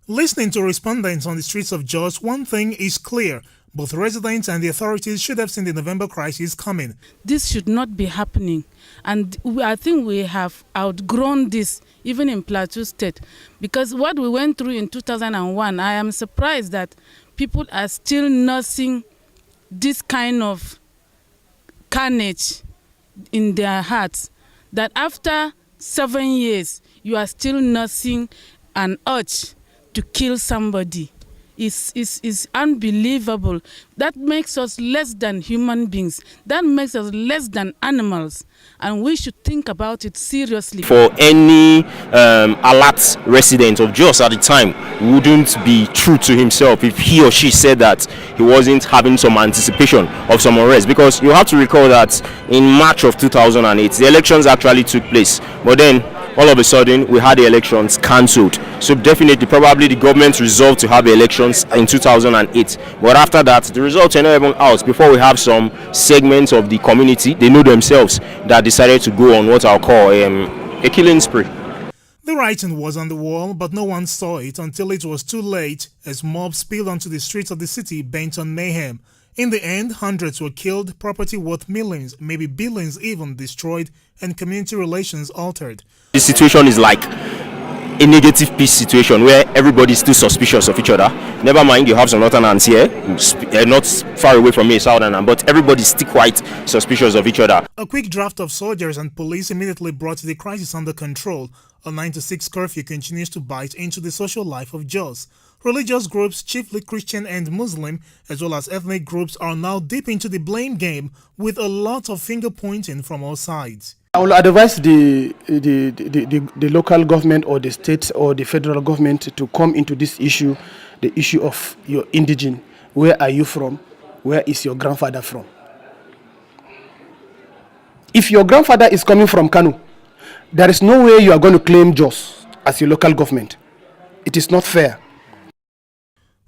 Listening to respondents on the streets of Jos, one thing is clear. Both residents and the authorities should have seen the November crisis coming. This should not be happening. And I think we have outgrown this, even in Plateau State. Because what we went through in 2001, I am surprised that people are still nursing this kind of carnage in their hearts. That after 7 years, you are still nursing an urge to kill somebody. Is unbelievable. That makes us less than human beings. That makes us less than animals. And we should think about it seriously. For any alert resident of Jos at the time wouldn't be true to himself if he or she said that he wasn't having some anticipation of some arrest. Because you have to recall that in March of 2008, the elections actually took place. But then all of a sudden we had the elections cancelled. So definitely probably the government resolved to have the elections in 2008, but after that the results are not even out before we have some segments of the community, they know themselves, that decided to go on what I'll call a killing spree. The writing was on the wall, but no one saw it until it was too late as mobs spilled onto the streets of the city bent on mayhem. In the end, hundreds were killed, property worth millions, maybe billions even, destroyed, and community relations altered. The situation is like a negative peace situation where everybody is still suspicious of each other. Never mind, you have some northerners here, not far away from me, southerners, but everybody's still quite suspicious of each other. A quick draft of soldiers and police immediately brought the crisis under control. A 9 to 6 curfew continues to bite into the social life of Jos. Religious groups, chiefly Christian and Muslim, as well as ethnic groups, are now deep into the blame game with a lot of finger pointing from all sides. I will advise the local government or the state or the federal government to come into this issue, the issue of your indigene. Where are you from? Where is your grandfather from? If your grandfather is coming from Kano, there is no way you are going to claim Jos as your local government. It is not fair.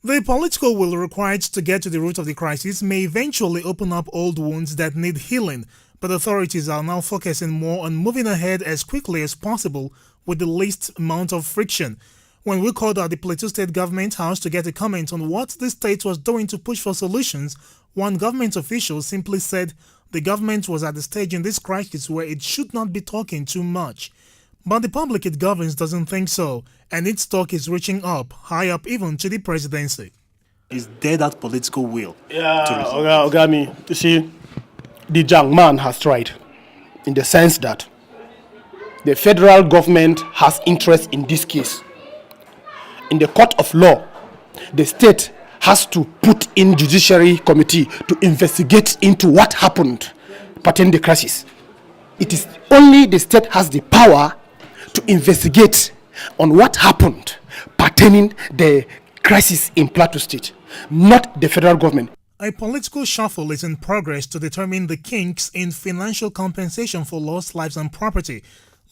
The political will required to get to the root of the crisis may eventually open up old wounds that need healing, but authorities are now focusing more on moving ahead as quickly as possible with the least amount of friction. When we called out the Plateau State Government House to get a comment on what the state was doing to push for solutions, one government official simply said the government was at the stage in this crisis where it should not be talking too much. But the public it governs doesn't think so, and its talk is reaching up, high up even to the presidency. Is there that political will? Ogami, you see, the young man has tried in the sense that the federal government has interest in this case. In the court of law, the state has to put in judiciary committee to investigate into what happened pertaining the crisis. It is only the state has the power to investigate on what happened pertaining the crisis in Plateau State, not the federal government. A political shuffle is in progress to determine the kinks in financial compensation for lost lives and property.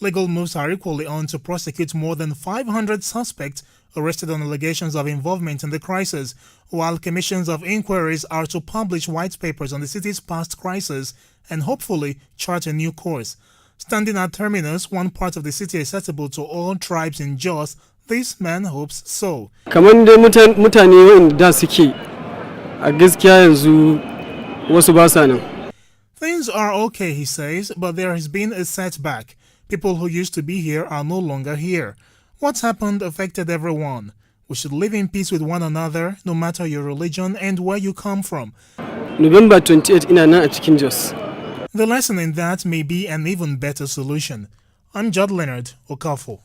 Legal moves are equally on to prosecute more than 500 suspects arrested on allegations of involvement in the crisis, while commissions of inquiries are to publish white papers on the city's past crisis and hopefully chart a new course. Standing at terminus, one part of the city accessible to all tribes in Jos, this man hopes so. Kamar dai mutane wanda suke a gaskiya yanzu wasu ba sa nan. Things are okay, he says, but there has been a setback. People who used to be here are no longer here. What's happened affected everyone. We should live in peace with one another, no matter your religion and where you come from. November 28 ina nan a cikin Jos. The lesson in that may be an even better solution. I'm Judd Leonard Okafor.